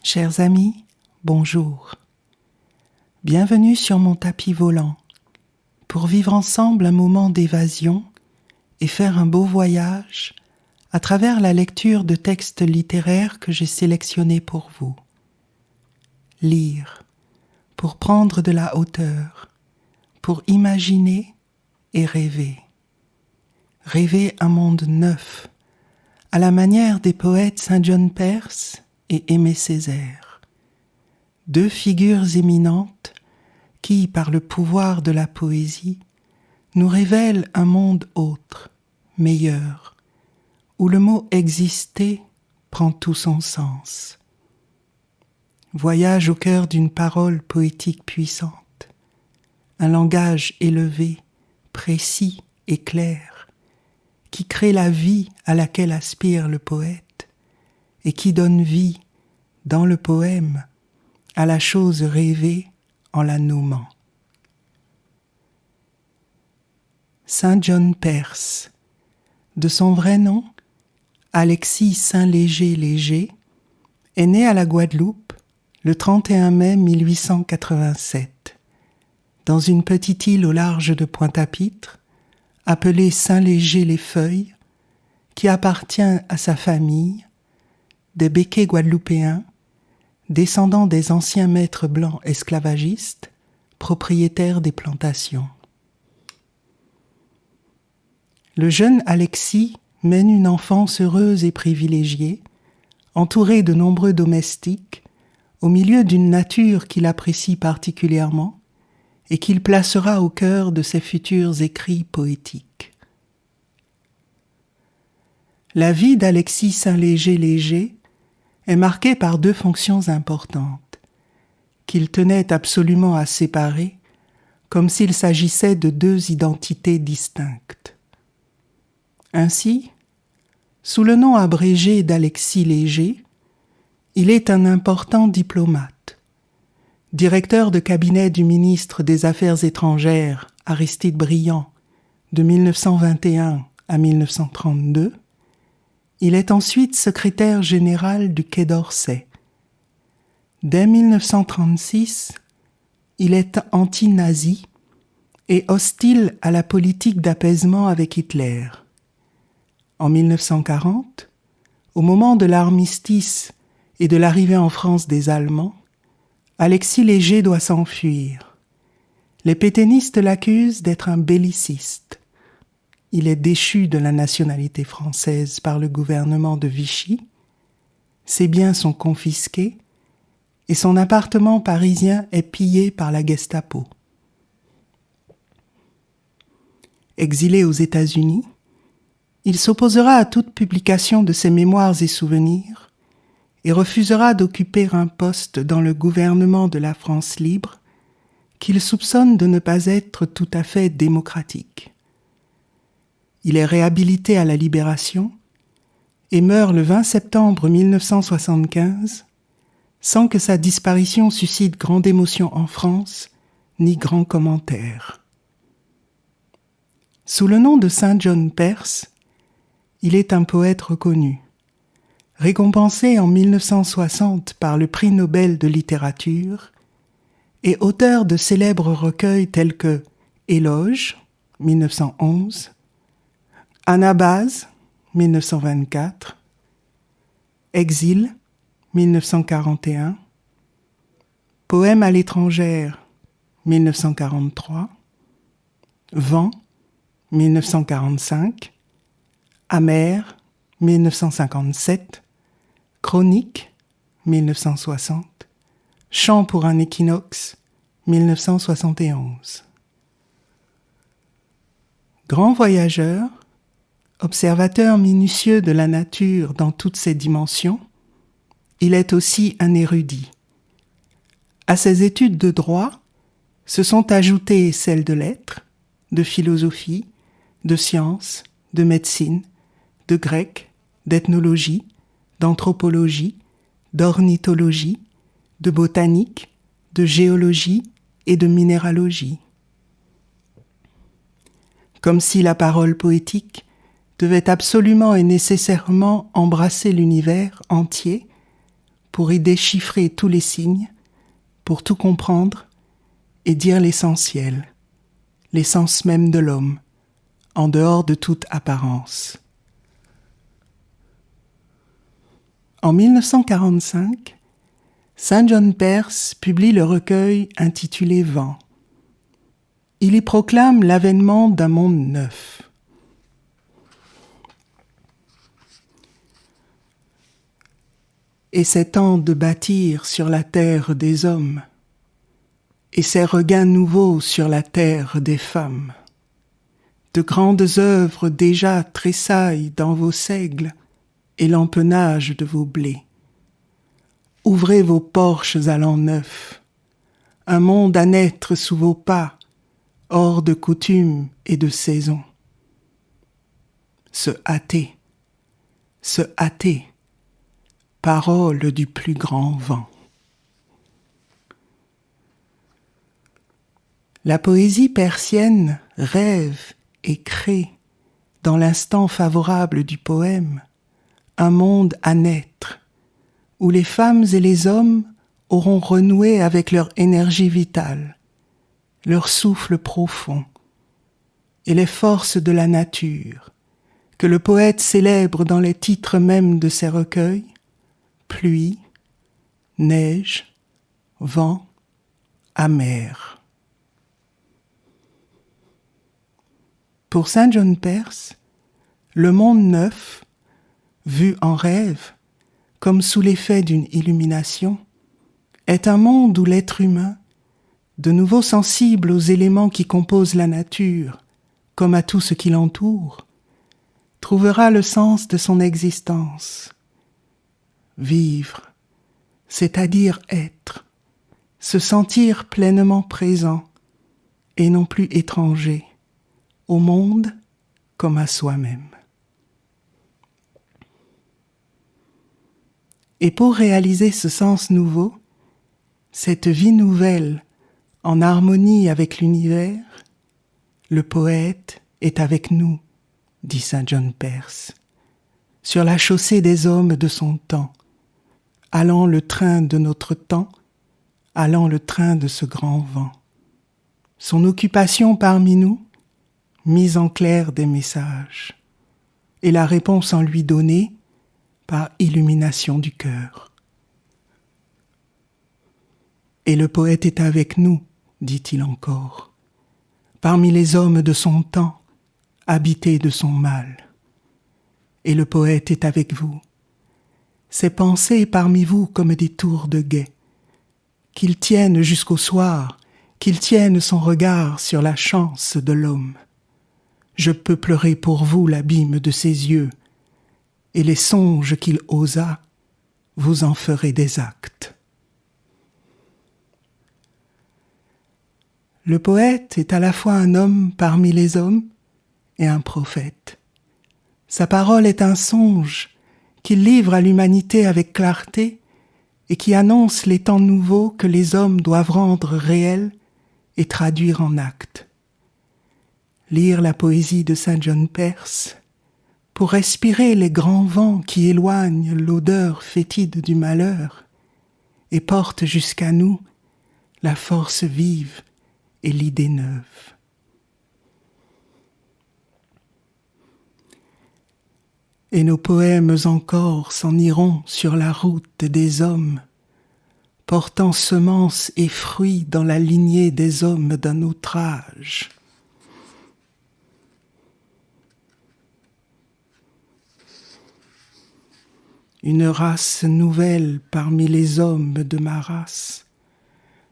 Chers amis, bonjour. Bienvenue sur mon tapis volant pour vivre ensemble un moment d'évasion et faire un beau voyage à travers la lecture de textes littéraires que j'ai sélectionnés pour vous. Lire, pour prendre de la hauteur, pour imaginer et rêver. Rêver un monde neuf, à la manière des poètes Saint John Perse et Aimé Césaire. Deux figures éminentes qui, par le pouvoir de la poésie, nous révèlent un monde autre, meilleur, où le mot exister prend tout son sens. Voyage au cœur d'une parole poétique puissante, un langage élevé, précis et clair, qui crée la vie à laquelle aspire le poète et qui donne vie, dans le poème, à la chose rêvée en la nommant. Saint John Perse, de son vrai nom, Alexis Saint-Léger-Léger, est né à la Guadeloupe le 31 mai 1887, dans une petite île au large de Pointe-à-Pitre, appelée Saint-Léger-les-Feuilles, qui appartient à sa famille, des béquets guadeloupéens, descendants des anciens maîtres blancs esclavagistes, propriétaires des plantations. Le jeune Alexis mène une enfance heureuse et privilégiée, entouré de nombreux domestiques, au milieu d'une nature qu'il apprécie particulièrement et qu'il placera au cœur de ses futurs écrits poétiques. La vie d'Alexis Saint-Léger-Léger est marquée par deux fonctions importantes, qu'il tenait absolument à séparer, comme s'il s'agissait de deux identités distinctes. Ainsi, sous le nom abrégé d'Alexis Léger, il est un important diplomate, directeur de cabinet du ministre des Affaires étrangères Aristide Briand de 1921 à 1932. Il est ensuite secrétaire général du Quai d'Orsay. Dès 1936, il est anti-nazi et hostile à la politique d'apaisement avec Hitler. En 1940, au moment de l'armistice et de l'arrivée en France des Allemands, Alexis Léger doit s'enfuir. Les pétainistes l'accusent d'être un belliciste. Il est déchu de la nationalité française par le gouvernement de Vichy, ses biens sont confisqués et son appartement parisien est pillé par la Gestapo. Exilé aux États-Unis, il s'opposera à toute publication de ses mémoires et souvenirs et refusera d'occuper un poste dans le gouvernement de la France libre qu'il soupçonne de ne pas être tout à fait démocratique. Il est réhabilité à la Libération et meurt le 20 septembre 1975 sans que sa disparition suscite grande émotion en France ni grand commentaire. Sous le nom de Saint John Perse, il est un poète reconnu, récompensé en 1960 par le prix Nobel de littérature et auteur de célèbres recueils tels que Éloge, 1911, Anabase, 1924, Exil, 1941, Poème à l'étrangère, 1943, Vent, 1945, Amer, 1957, Chronique, 1960, Chant pour un équinoxe, 1971. Grand voyageur, observateur minutieux de la nature dans toutes ses dimensions, il est aussi un érudit. À ses études de droit se sont ajoutées celles de lettres, de philosophie, de sciences, de médecine, de grec, d'ethnologie, d'anthropologie, d'ornithologie, de botanique, de géologie et de minéralogie. Comme si la parole poétique devait absolument et nécessairement embrasser l'univers entier pour y déchiffrer tous les signes, pour tout comprendre et dire l'essentiel, l'essence même de l'homme, en dehors de toute apparence. En 1945, Saint John Perse publie le recueil intitulé Vent. Il y proclame l'avènement d'un monde neuf. Et c'est temps de bâtir sur la terre des hommes, et ces regains nouveaux sur la terre des femmes. De grandes œuvres déjà tressaillent dans vos seigles et l'empennage de vos blés. Ouvrez vos porches à l'an neuf, un monde à naître sous vos pas, hors de coutumes et de saisons. Se hâter, parole du plus grand vent. La poésie persienne rêve et crée, dans l'instant favorable du poème, un monde à naître, où les femmes et les hommes auront renoué avec leur énergie vitale, leur souffle profond, et les forces de la nature, que le poète célèbre dans les titres mêmes de ses recueils, pluie, neige, vent, amer. Pour Saint John Perse, le monde neuf, vu en rêve, comme sous l'effet d'une illumination, est un monde où l'être humain, de nouveau sensible aux éléments qui composent la nature, comme à tout ce qui l'entoure, trouvera le sens de son existence. Vivre, c'est-à-dire être, se sentir pleinement présent et non plus étranger, au monde comme à soi-même. Et pour réaliser ce sens nouveau, cette vie nouvelle en harmonie avec l'univers, le poète est avec nous, dit Saint John Perse, sur la chaussée des hommes de son temps, allant le train de notre temps, allant le train de ce grand vent. Son occupation parmi nous, mise en clair des messages, et la réponse en lui donnée par illumination du cœur. Et le poète est avec nous, dit-il encore, parmi les hommes de son temps, habités de son mal. Et le poète est avec vous, ses pensées parmi vous comme des tours de guet, qu'il tienne jusqu'au soir, qu'il tienne son regard sur la chance de l'homme. Je peux pleurer pour vous l'abîme de ses yeux, et les songes qu'il osa, vous en ferez des actes. Le poète est à la fois un homme parmi les hommes et un prophète. Sa parole est un songe qu'il livre à l'humanité avec clarté et qui annonce les temps nouveaux que les hommes doivent rendre réels et traduire en actes. Lire la poésie de Saint John Perse pour respirer les grands vents qui éloignent l'odeur fétide du malheur et portent jusqu'à nous la force vive et l'idée neuve. Et nos poèmes encore s'en iront sur la route des hommes, portant semences et fruits dans la lignée des hommes d'un autre âge. Une race nouvelle parmi les hommes de ma race,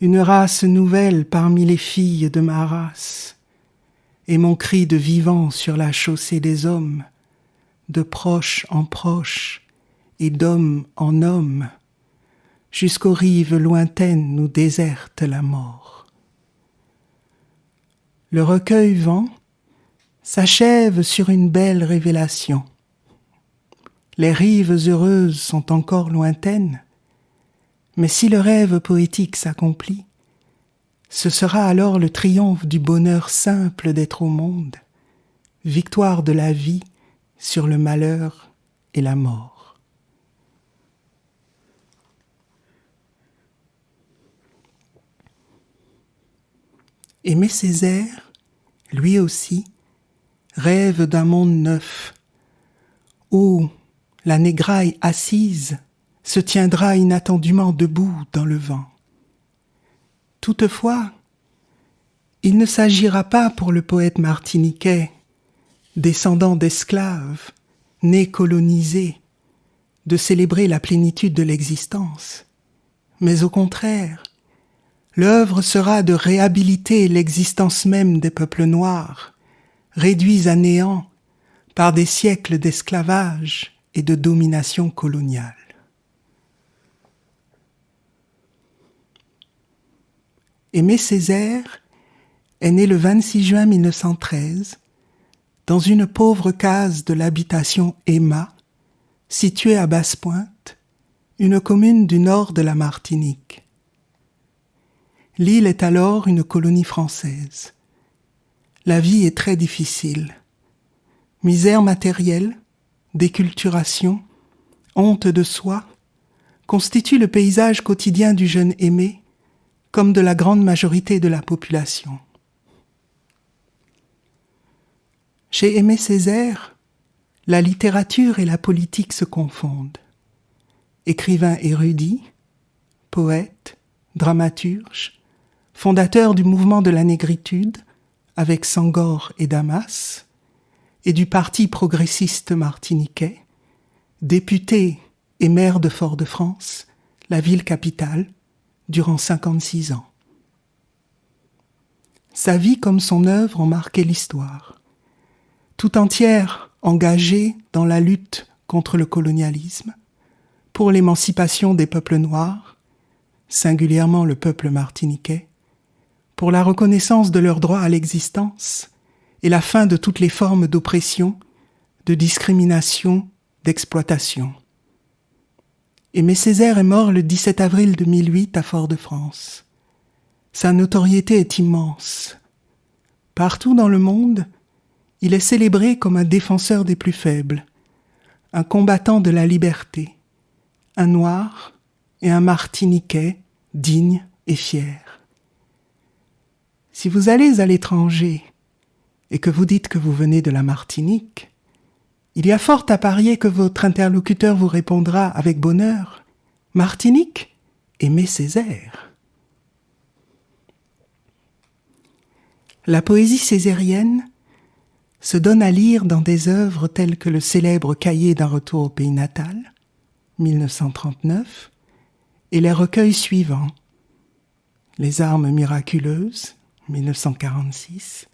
une race nouvelle parmi les filles de ma race, et mon cri de vivant sur la chaussée des hommes, de proche en proche et d'homme en homme, jusqu'aux rives lointaines où déserte la mort. Le recueil Vent s'achève sur une belle révélation. Les rives heureuses sont encore lointaines, mais si le rêve poétique s'accomplit, ce sera alors le triomphe du bonheur simple d'être au monde, victoire de la vie sur le malheur et la mort. Aimé Césaire, lui aussi, rêve d'un monde neuf, où la négraille assise se tiendra inattendument debout dans le vent. Toutefois, il ne s'agira pas pour le poète martiniquais, descendant d'esclaves, nés colonisés, de célébrer la plénitude de l'existence, mais au contraire, l'œuvre sera de réhabiliter l'existence même des peuples noirs, réduits à néant par des siècles d'esclavage et de domination coloniale. Aimé Césaire est né le 26 juin 1913 dans une pauvre case de l'habitation Emma, située à Basse-Pointe, une commune du nord de la Martinique. L'île est alors une colonie française. La vie est très difficile. Misère matérielle, déculturation, honte de soi, constituent le paysage quotidien du jeune Aimé, comme de la grande majorité de la population. Chez Aimé Césaire, la littérature et la politique se confondent. Écrivain érudit, poète, dramaturge, fondateur du mouvement de la négritude avec Senghor et Damas, et du parti progressiste martiniquais, député et maire de Fort-de-France, la ville capitale, durant 56 ans. Sa vie comme son œuvre ont marqué l'histoire. Tout entière engagée dans la lutte contre le colonialisme, pour l'émancipation des peuples noirs, singulièrement le peuple martiniquais, pour la reconnaissance de leur droit à l'existence et la fin de toutes les formes d'oppression, de discrimination, d'exploitation. Aimé Césaire est mort le 17 avril 2008 à Fort-de-France. Sa notoriété est immense. Partout dans le monde, il est célébré comme un défenseur des plus faibles, un combattant de la liberté, un noir et un martiniquais digne et fier. Si vous allez à l'étranger et que vous dites que vous venez de la Martinique, il y a fort à parier que votre interlocuteur vous répondra avec bonheur « Martinique, Aimé Césaire ». La poésie césarienne se donne à lire dans des œuvres telles que le célèbre Cahier d'un retour au pays natal, 1939, et les recueils suivants, Les armes miraculeuses, 1946,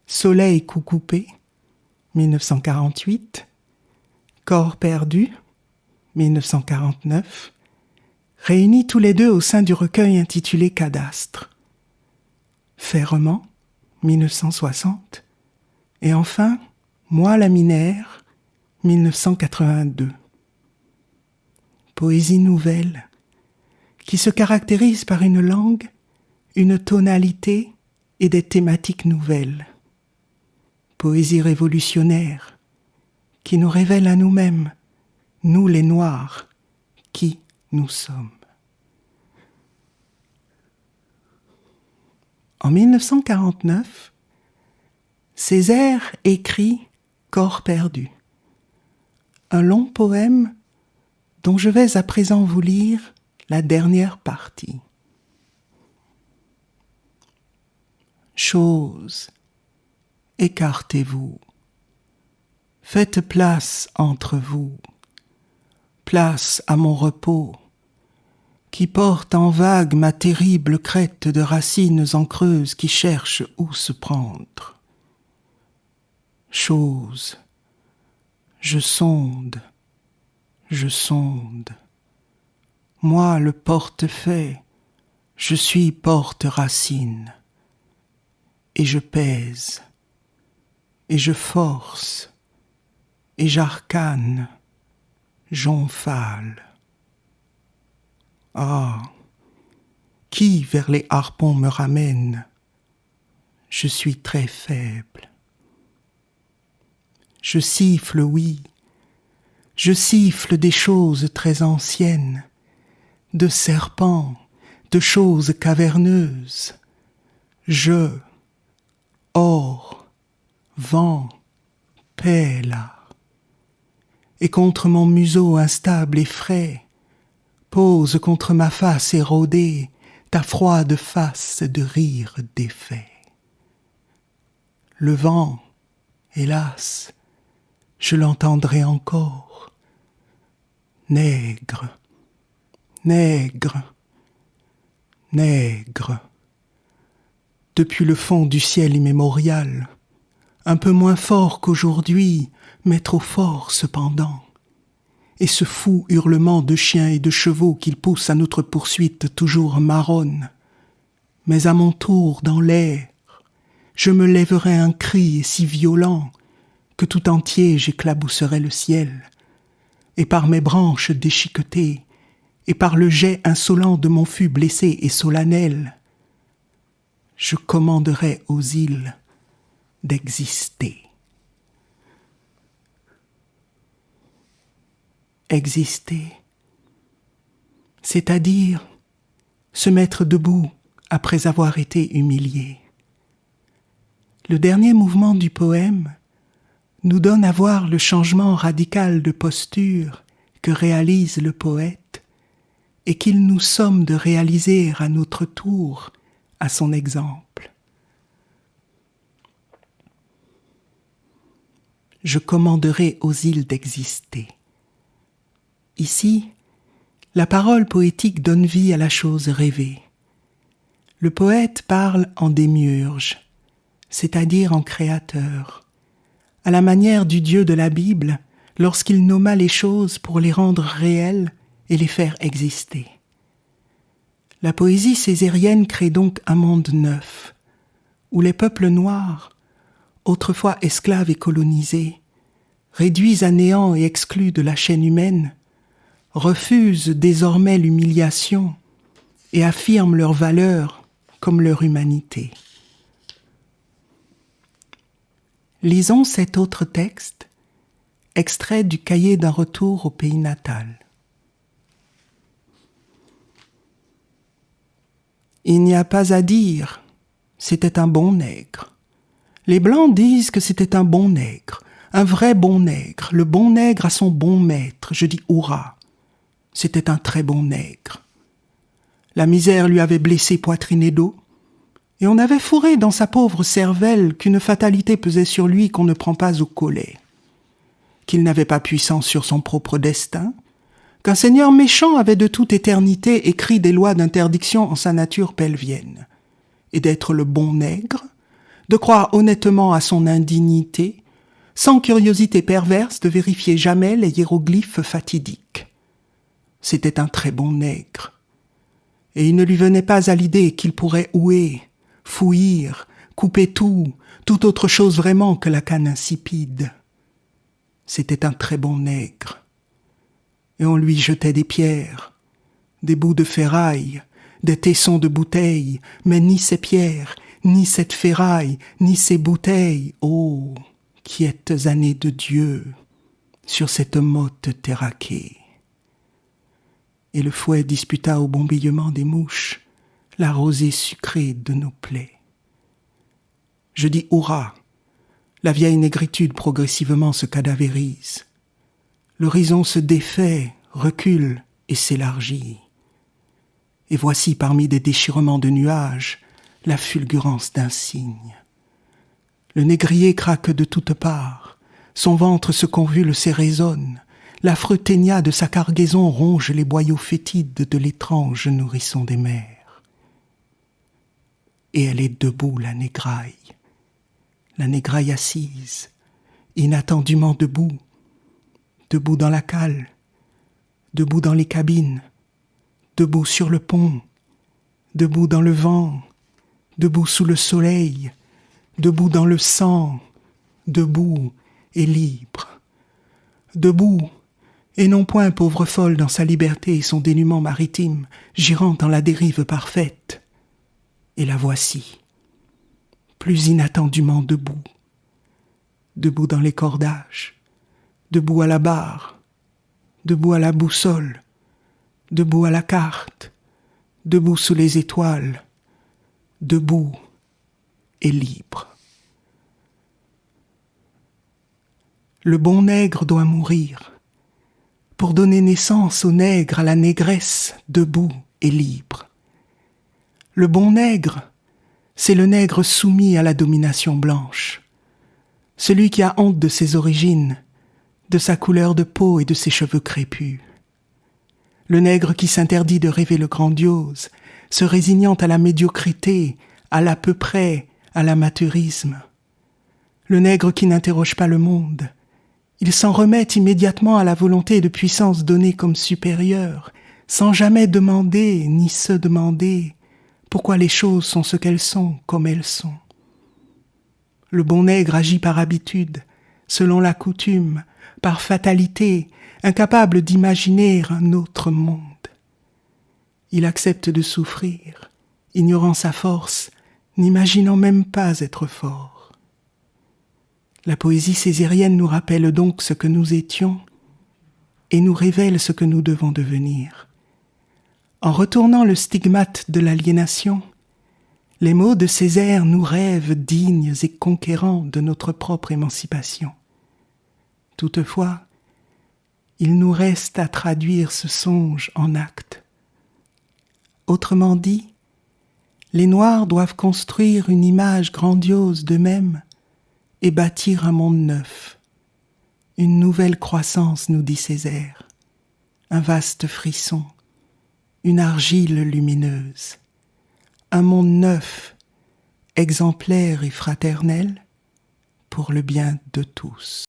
Soleil coucoupé, 1948, Corps perdu, 1949, réunis tous les deux au sein du recueil intitulé Cadastre, Ferrement, 1960, et enfin, Moi laminaire, 1982. Poésie nouvelle, qui se caractérise par une langue, une tonalité et des thématiques nouvelles. Poésie révolutionnaire, qui nous révèle à nous-mêmes, nous les Noirs, qui nous sommes. En 1949, Césaire écrit Corps perdu, un long poème dont je vais à présent vous lire la dernière partie. Choses, écartez-vous, faites place entre vous, place à mon repos, qui porte en vague ma terrible crête de racines en creuses qui cherchent où se prendre. Chose, je sonde, moi le portefaix, je suis porte-racine, et je pèse, et je force, et j'arcane, j'omphale. Ah, qui vers les harpons me ramène? Je suis très faible. Je siffle, oui, je siffle des choses très anciennes, de serpents, de choses caverneuses. Je, or, vent, paix là. Et contre mon museau instable et frais, pose contre ma face érodée ta froide face de rire défait. Le vent, hélas, je l'entendrai encore. Nègre, nègre, nègre. Depuis le fond du ciel immémorial, un peu moins fort qu'aujourd'hui, mais trop fort cependant. Et ce fou hurlement de chiens et de chevaux qu'il pousse à notre poursuite toujours marronne. Mais à mon tour, dans l'air, je me lèverai un cri si violent que tout entier j'éclabousserai le ciel, et par mes branches déchiquetées, et par le jet insolent de mon fût blessé et solennel, je commanderai aux îles d'exister. Exister, c'est-à-dire se mettre debout après avoir été humilié. Le dernier mouvement du poème nous donne à voir le changement radical de posture que réalise le poète et qu'il nous somme de réaliser à notre tour à son exemple. Je commanderai aux îles d'exister. Ici, la parole poétique donne vie à la chose rêvée. Le poète parle en démiurge, c'est-à-dire en créateur, à la manière du Dieu de la Bible lorsqu'il nomma les choses pour les rendre réelles et les faire exister. La poésie césarienne crée donc un monde neuf, où les peuples noirs, autrefois esclaves et colonisés, réduits à néant et exclus de la chaîne humaine, refusent désormais l'humiliation et affirment leur valeur comme leur humanité. Lisons cet autre texte, extrait du cahier d'un retour au pays natal. Il n'y a pas à dire, c'était un bon nègre. Les Blancs disent que c'était un bon nègre, un vrai bon nègre, le bon nègre à son bon maître, je dis hurrah. C'était un très bon nègre. La misère lui avait blessé poitrine et dos, et on avait fourré dans sa pauvre cervelle qu'une fatalité pesait sur lui qu'on ne prend pas au collet, qu'il n'avait pas puissance sur son propre destin, qu'un seigneur méchant avait de toute éternité écrit des lois d'interdiction en sa nature pelvienne, et d'être le bon nègre, de croire honnêtement à son indignité, sans curiosité perverse de vérifier jamais les hiéroglyphes fatidiques. C'était un très bon nègre, et il ne lui venait pas à l'idée qu'il pourrait houer, fouillir, couper toute autre chose vraiment que la canne insipide. C'était un très bon nègre, et on lui jetait des pierres, des bouts de ferraille, des tessons de bouteilles, mais ni ces pierres, ni cette ferraille, ni ces bouteilles, ô, quiètes années de Dieu, sur cette motte terraquée. Et le fouet disputa au bombillement des mouches la rosée sucrée de nos plaies. Je dis hurrah, la vieille négritude progressivement se cadavérise. L'horizon se défait, recule et s'élargit. Et voici parmi des déchirements de nuages la fulgurance d'un cygne. Le négrier craque de toutes parts, son ventre se convulse et résonne, l'affreux ténia de sa cargaison ronge les boyaux fétides de l'étrange nourrisson des mers. Et elle est debout, la négraille assise, inattendument debout, debout dans la cale, debout dans les cabines, debout sur le pont, debout dans le vent, debout sous le soleil, debout dans le sang, debout et libre, debout, et non point pauvre folle dans sa liberté et son dénuement maritime, girant dans la dérive parfaite. Et la voici, plus inattendument debout, debout dans les cordages, debout à la barre, debout à la boussole, debout à la carte, debout sous les étoiles, debout et libre. Le bon nègre doit mourir pour donner naissance au nègre, à la négresse, debout et libre. Le bon nègre, c'est le nègre soumis à la domination blanche, celui qui a honte de ses origines, de sa couleur de peau et de ses cheveux crépus. Le nègre qui s'interdit de rêver le grandiose, se résignant à la médiocrité, à l'à peu près, à l'amateurisme. Le nègre qui n'interroge pas le monde. Il s'en remet immédiatement à la volonté de puissance donnée comme supérieure, sans jamais demander ni se demander pourquoi les choses sont ce qu'elles sont, comme elles sont. Le bon nègre agit par habitude, selon la coutume, par fatalité, incapable d'imaginer un autre monde. Il accepte de souffrir, ignorant sa force, n'imaginant même pas être fort. La poésie césarienne nous rappelle donc ce que nous étions et nous révèle ce que nous devons devenir. En retournant le stigmate de l'aliénation, les mots de Césaire nous rêvent dignes et conquérants de notre propre émancipation. Toutefois, il nous reste à traduire ce songe en actes. Autrement dit, les Noirs doivent construire une image grandiose d'eux-mêmes et bâtir un monde neuf. Une nouvelle croissance, nous dit Césaire, un vaste frisson, une argile lumineuse, un monde neuf, exemplaire et fraternel, pour le bien de tous.